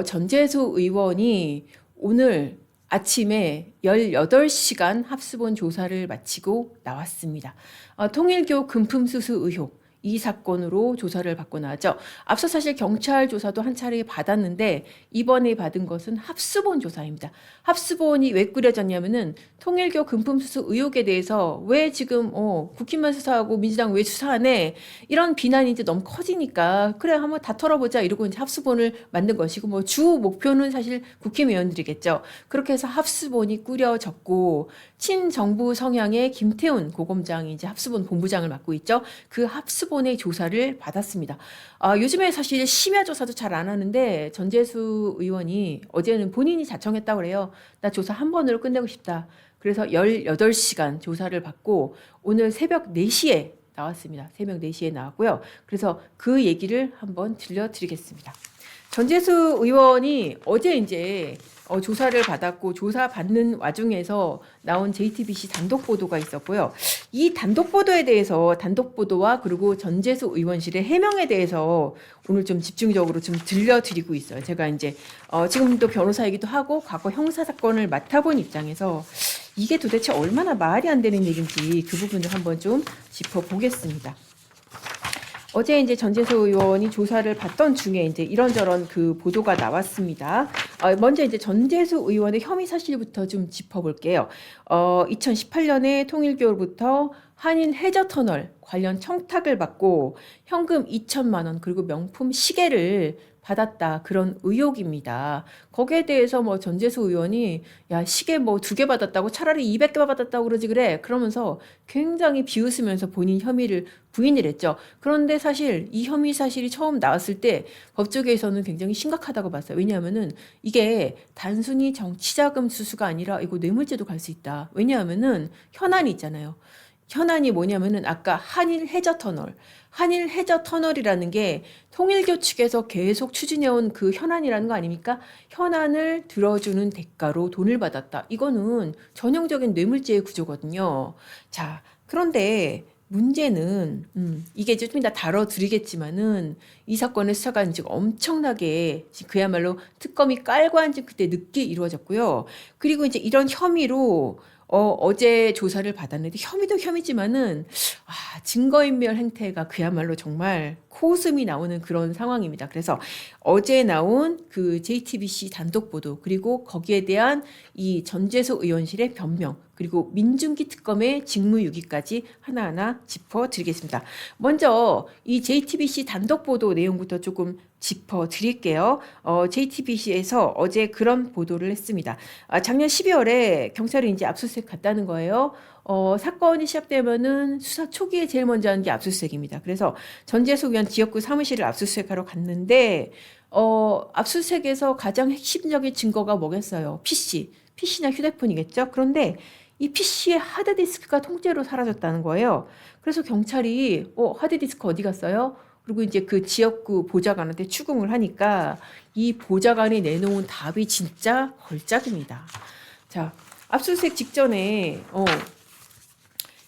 전재수 의원이 오늘 아침에 18시간 합수본 조사를 마치고 나왔습니다. 통일교 금품수수 의혹. 이 사건으로 조사를 받고 나왔죠. 앞서 사실 경찰 조사도 한 차례 받았는데 이번에 받은 것은 합수본 조사입니다. 합수본이 왜 꾸려졌냐면은 통일교 금품수수 의혹에 대해서 왜 지금 국힘만 수사하고 민주당 왜 수사 안 해? 이런 비난이 이제 너무 커지니까 그래 한번 다 털어보자 이러고 이제 합수본을 만든 것이고 뭐 주 목표는 사실 국힘의원들이겠죠. 그렇게 해서 합수본이 꾸려졌고 친정부 성향의 김태훈 고검장이 이제 합수본 본부장을 맡고 있죠. 그 합수본의 조사를 받았습니다. 요즘에 사실 심야 조사도 잘 안 하는데 전재수 의원이 어제는 본인이 자청했다고 그래요. 나 조사 한 번으로 끝내고 싶다. 그래서 18시간 조사를 받고 오늘 새벽 4시에 나왔습니다. 새벽 4시에 나왔고요. 그래서 그 얘기를 한번 들려드리겠습니다. 전재수 의원이 어제 이제 조사를 받았고 조사 받는 와중에서 나온 JTBC 단독 보도가 있었고요. 이 단독 보도에 대해서 단독 보도와 그리고 전재수 의원실의 해명에 대해서 오늘 좀 집중적으로 좀 들려드리고 있어요. 제가 이제 지금도 변호사이기도 하고 과거 형사 사건을 맡아본 입장에서 이게 도대체 얼마나 말이 안 되는 얘기인지 그 부분을 한번 좀 짚어보겠습니다. 어제 이제 전재수 의원이 조사를 받던 중에 이제 이런저런 그 보도가 나왔습니다. 먼저 이제 전재수 의원의 혐의 사실부터 좀 짚어볼게요. 2018년에 통일교로부터 한인 해저터널 관련 청탁을 받고 현금 2천만 원 그리고 명품 시계를 받았다 그런 의혹입니다. 거기에 대해서 뭐 전재수 의원이 야 시계 뭐 2개 받았다고 차라리 200개 받았다고 그러지 그래 그러면서 굉장히 비웃으면서 본인 혐의를 부인을 했죠. 그런데 사실 이 혐의 사실이 처음 나왔을 때 법조계에서는 굉장히 심각하다고 봤어요. 왜냐하면은 이게 단순히 정치자금 수수가 아니라 이거 뇌물죄도 갈 수 있다. 왜냐하면은 현안이 있잖아요. 현안이 뭐냐면은 아까 한일 해저 터널이라는 게 통일교 측에서 계속 추진해온 그 현안이라는 거 아닙니까? 현안을 들어주는 대가로 돈을 받았다. 이거는 전형적인 뇌물죄의 구조거든요. 자, 그런데 문제는 이게 좀 이따 다뤄드리겠지만은 이 사건의 수사가 지금 엄청나게 그야말로 특검이 깔고 앉은 그때 늦게 이루어졌고요. 그리고 이제 이런 혐의로 어제 조사를 받았는데 혐의도 혐의지만은 증거인멸 행태가 그야말로 정말 코웃음이 나오는 그런 상황입니다. 그래서 어제 나온 그 JTBC 단독 보도 그리고 거기에 대한 이 전재수 의원실의 변명 그리고 민중기 특검의 직무유기까지 하나하나 짚어드리겠습니다. 먼저 이 JTBC 단독 보도 내용부터 조금 짚어드릴게요. JTBC에서 어제 그런 보도를 했습니다. 작년 12월에 경찰이 이제 압수수색 갔다는 거예요. 사건이 시작되면은 수사 초기에 제일 먼저 하는 게 압수수색입니다. 그래서 전재수 의원 지역구 사무실을 압수수색하러 갔는데 압수수색에서 가장 핵심적인 증거가 뭐겠어요? PC나 휴대폰이겠죠? 그런데 이 PC의 하드디스크가 통째로 사라졌다는 거예요. 그래서 경찰이 하드디스크 어디 갔어요? 그리고 이제 그 지역구 보좌관한테 추궁을 하니까 이 보좌관이 내놓은 답이 진짜 걸작입니다. 자, 압수수색 직전에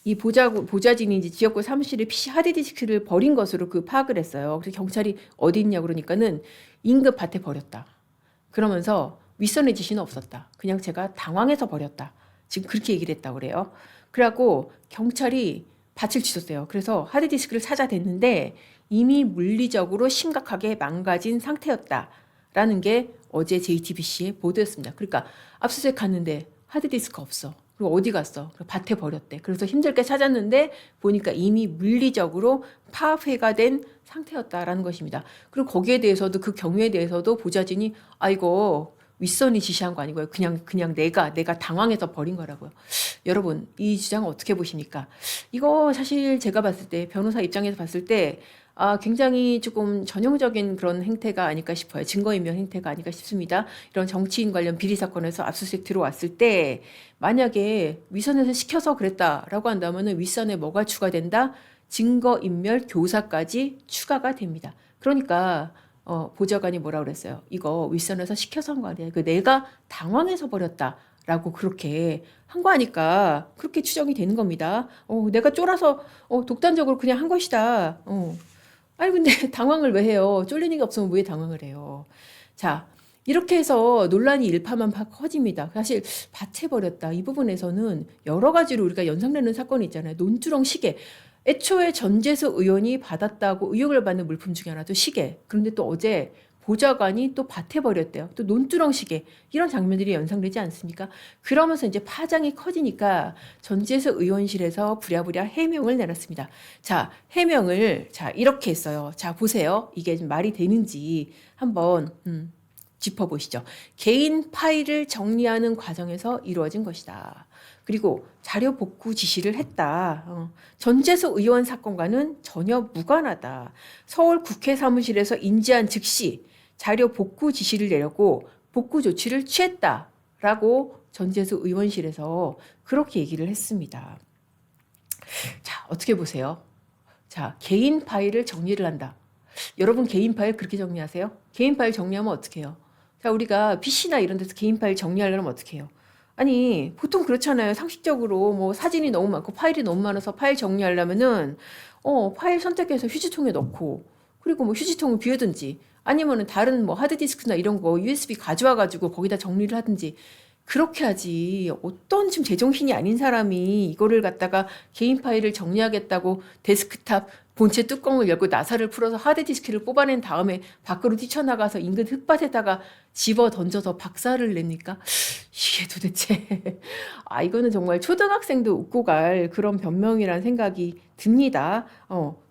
이 보좌진이 이제 지역구 사무실에 PC 하드디스크를 버린 것으로 그 파악을 했어요. 그래서 경찰이 어디 있냐 그러니까는 인근 밭에 버렸다. 그러면서 윗선의 지시는 없었다. 그냥 제가 당황해서 버렸다. 지금 그렇게 얘기를 했다고 그래요. 그래갖고 경찰이 밭을 치웠어요. 그래서 하드디스크를 찾아댔는데 이미 물리적으로 심각하게 망가진 상태였다라는 게 어제 JTBC의 보도였습니다. 그러니까 압수수색 갔는데 하드디스크 없어. 그리고 어디 갔어? 밭에 버렸대. 그래서 힘들게 찾았는데 보니까 이미 물리적으로 파괴가 된 상태였다라는 것입니다. 그리고 거기에 대해서도 그 경위에 대해서도 보좌진이 이거 윗선이 지시한 거 아니고요. 그냥 내가 당황해서 버린 거라고요. 여러분, 이 주장을 어떻게 보십니까? 이거 사실 제가 봤을 때 변호사 입장에서 봤을 때 굉장히 조금 전형적인 그런 행태가 아닐까 싶어요. 증거인멸 행태가 아닐까 싶습니다. 이런 정치인 관련 비리 사건에서 압수수색 들어왔을 때 만약에 윗선에서 시켜서 그랬다라고 한다면 윗선에 뭐가 추가된다? 증거인멸 교사까지 추가가 됩니다. 그러니까 보좌관이 뭐라 그랬어요? 이거 윗선에서 시켜서 한 거 아니야. 내가 당황해서 버렸다라고 그렇게 한 거 아니까 그렇게 추정이 되는 겁니다. 내가 쫄아서 독단적으로 그냥 한 것이다. 아니 근데 당황을 왜 해요? 쫄리는 게 없으면 왜 당황을 해요? 자, 이렇게 해서 논란이 일파만파 커집니다. 사실 밭해버렸다. 이 부분에서는 여러 가지로 우리가 연상되는 사건이 있잖아요. 논두렁 시계. 애초에 전재수 의원이 받았다고 의혹을 받는 물품 중에 하나도 시계. 그런데 또 어제 보좌관이 또 밭해버렸대요. 또 논두렁 시계. 이런 장면들이 연상되지 않습니까? 그러면서 이제 파장이 커지니까 전재수 의원실에서 부랴부랴 해명을 내놨습니다. 자, 해명을 이렇게 했어요. 자, 보세요. 이게 좀 말이 되는지 한번 짚어보시죠. 개인 파일을 정리하는 과정에서 이루어진 것이다. 그리고 자료 복구 지시를 했다. 전재수 의원 사건과는 전혀 무관하다. 서울 국회 사무실에서 인지한 즉시 자료 복구 지시를 내렸고 복구 조치를 취했다라고 전재수 의원실에서 그렇게 얘기를 했습니다. 자, 어떻게 보세요? 자, 개인 파일을 정리를 한다. 여러분 개인 파일 그렇게 정리하세요? 개인 파일 정리하면 어떻게 해요? 자, 우리가 PC나 이런 데서 개인 파일 정리하려면 어떻게 해요? 아니, 보통 그렇잖아요. 상식적으로 뭐 사진이 너무 많고 파일이 너무 많아서 파일 정리하려면은 파일 선택해서 휴지통에 넣고 그리고 뭐 휴지통을 비우든지 아니면은 다른 뭐 하드디스크나 이런 거 USB 가져와 가지고 거기다 정리를 하든지 그렇게 하지. 어떤 지금 제정신이 아닌 사람이 이거를 갖다가 개인 파일을 정리하겠다고 데스크탑 본체 뚜껑을 열고 나사를 풀어서 하드디스크를 뽑아낸 다음에 밖으로 뛰쳐나가서 인근 흙밭에다가 집어 던져서 박살을 냅니까? 이게 도대체 이거는 정말 초등학생도 웃고 갈 그런 변명이란 생각이 듭니다.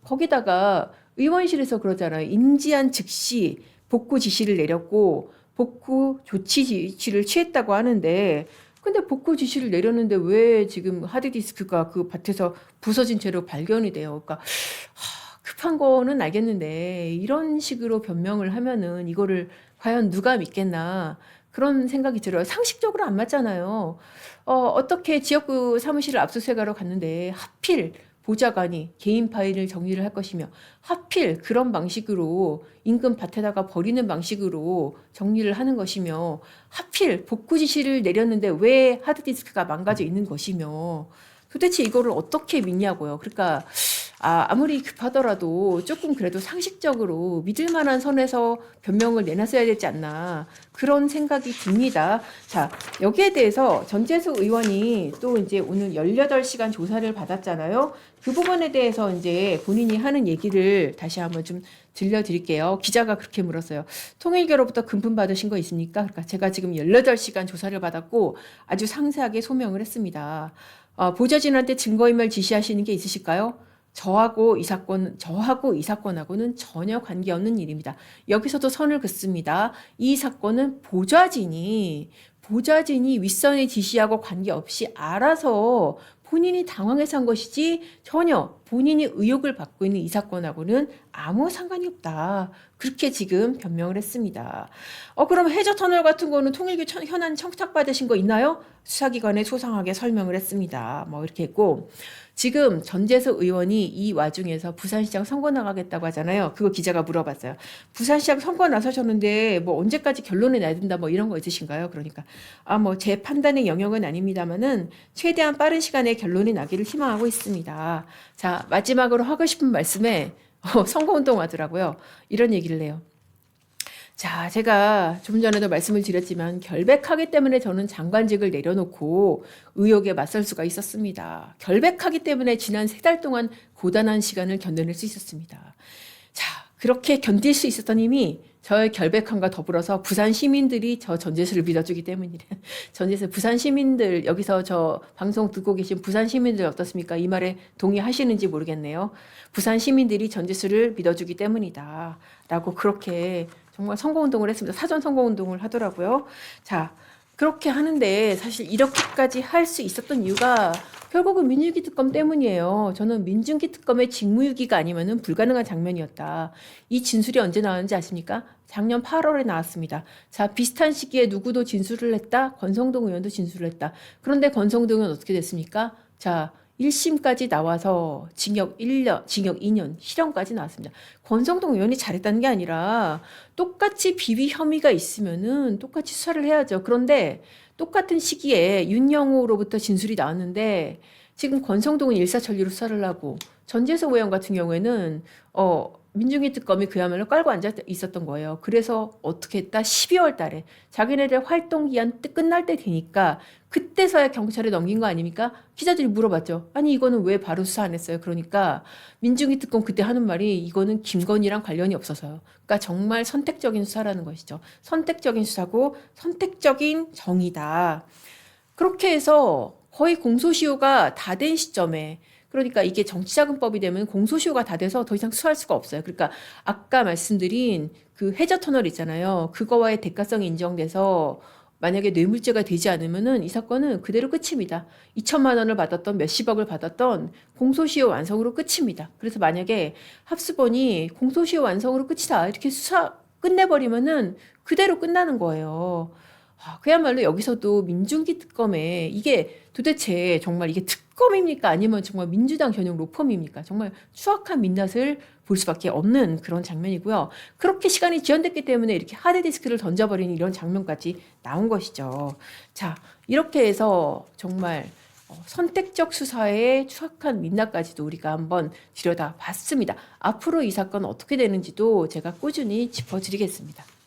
거기다가 의원실에서 그러잖아요. 인지한 즉시 복구 지시를 내렸고 복구 조치 지시를 취했다고 하는데 근데 복구 지시를 내렸는데 왜 지금 하드디스크가 그 밭에서 부서진 채로 발견이 돼요? 그러니까 급한 거는 알겠는데 이런 식으로 변명을 하면은 이거를 과연 누가 믿겠나 그런 생각이 들어요. 상식적으로 안 맞잖아요. 어떻게 지역구 사무실을 압수수색하러 갔는데 하필 보좌관이 개인 파일을 정리를 할 것이며 하필 그런 방식으로 인근 밭에다가 버리는 방식으로 정리를 하는 것이며 하필 복구 지시를 내렸는데 왜 하드디스크가 망가져 있는 것이며 도대체 이거를 어떻게 믿냐고요. 그러니까 아무리 급하더라도 조금 그래도 상식적으로 믿을 만한 선에서 변명을 내놨어야 되지 않나 그런 생각이 듭니다. 자, 여기에 대해서 전재수 의원이 또 이제 오늘 18시간 조사를 받았잖아요. 그 부분에 대해서 이제 본인이 하는 얘기를 다시 한번 좀 들려드릴게요. 기자가 그렇게 물었어요. 통일교로부터 금품 받으신 거 있습니까? 그러니까 제가 지금 18시간 조사를 받았고 아주 상세하게 소명을 했습니다. 보좌진한테 증거인멸 지시하시는 게 있으실까요? 저하고 이 사건하고는 전혀 관계없는 일입니다. 여기서도 선을 긋습니다. 이 사건은 보좌진이 윗선의 지시하고 관계없이 알아서 본인이 당황해서 한 것이지 전혀 본인이 의혹을 받고 있는 이 사건하고는 아무 상관이 없다. 그렇게 지금 변명을 했습니다. 그럼 해저터널 같은 거는 통일교 현안 청탁받으신 거 있나요? 수사기관에 소상하게 설명을 했습니다. 뭐 이렇게 했고 지금 전재수 의원이 이 와중에서 부산시장 선거 나가겠다고 하잖아요. 그거 기자가 물어봤어요. 부산시장 선거 나서셨는데 뭐 언제까지 결론이 나야 된다 뭐 이런 거 있으신가요? 그러니까 뭐 제 판단의 영역은 아닙니다만은 최대한 빠른 시간에 결론이 나기를 희망하고 있습니다. 자, 마지막으로 하고 싶은 말씀에 선거운동 하더라고요. 이런 얘기를 해요. 자, 제가 좀 전에도 말씀을 드렸지만 결백하기 때문에 저는 장관직을 내려놓고 의혹에 맞설 수가 있었습니다. 결백하기 때문에 지난 3달 동안 고단한 시간을 견뎌낼 수 있었습니다. 자, 그렇게 견딜 수 있었던 힘이 저의 결백함과 더불어서 부산 시민들이 저 전재수를 믿어주기 때문이래. 전재수 부산 시민들 여기서 저 방송 듣고 계신 부산 시민들 어떻습니까? 이 말에 동의하시는지 모르겠네요. 부산 시민들이 전재수를 믿어주기 때문이다. 라고 그렇게 정말 선거운동을 했습니다. 사전 선거운동을 하더라고요. 자, 그렇게 하는데 사실 이렇게까지 할 수 있었던 이유가 결국은 민주주의 특검 때문이에요. 저는 민중기 특검의 직무유기가 아니면은 불가능한 장면이었다. 이 진술이 언제 나왔는지 아십니까? 작년 8월에 나왔습니다. 자, 비슷한 시기에 누구도 진술을 했다. 권성동 의원도 진술을 했다. 그런데 권성동 의원은 어떻게 됐습니까? 자, 1심까지 나와서 징역 1년, 징역 2년, 실형까지 나왔습니다. 권성동 의원이 잘했다는 게 아니라 똑같이 비위 혐의가 있으면은 똑같이 수사를 해야죠. 그런데 똑같은 시기에 윤영호로부터 진술이 나왔는데 지금 권성동은 일사천리로 수사를 하고 전재수 의원 같은 경우에는 민중기 특검이 그야말로 깔고 앉아 있었던 거예요. 그래서 어떻게 했다? 12월 달에 자기네들 활동 기한 끝날 때 되니까 그때서야 경찰에 넘긴 거 아닙니까? 기자들이 물어봤죠. 아니 이거는 왜 바로 수사 안 했어요? 그러니까 민중기 특검 그때 하는 말이 이거는 김건희랑 관련이 없어서요. 그러니까 정말 선택적인 수사라는 것이죠. 선택적인 수사고 선택적인 정의다. 그렇게 해서 거의 공소시효가 다 된 시점에 그러니까 이게 정치자금법이 되면 공소시효가 다 돼서 더 이상 수사할 수가 없어요. 그러니까 아까 말씀드린 그 해저터널 있잖아요. 그거와의 대가성이 인정돼서 만약에 뇌물죄가 되지 않으면은 이 사건은 그대로 끝입니다. 2천만 원을 받았던 몇십억을 받았던 공소시효 완성으로 끝입니다. 그래서 만약에 합수본이 공소시효 완성으로 끝이다 이렇게 수사 끝내버리면은 그대로 끝나는 거예요. 그야말로 여기서도 민중기 특검에 이게 도대체 정말 이게 특검입니까? 아니면 정말 민주당 전용 로펌입니까? 정말 추악한 민낯을 볼 수밖에 없는 그런 장면이고요. 그렇게 시간이 지연됐기 때문에 이렇게 하드디스크를 던져버리는 이런 장면까지 나온 것이죠. 자, 이렇게 해서 정말 선택적 수사의 추악한 민낯까지도 우리가 한번 들여다봤습니다. 앞으로 이 사건 어떻게 되는지도 제가 꾸준히 짚어드리겠습니다.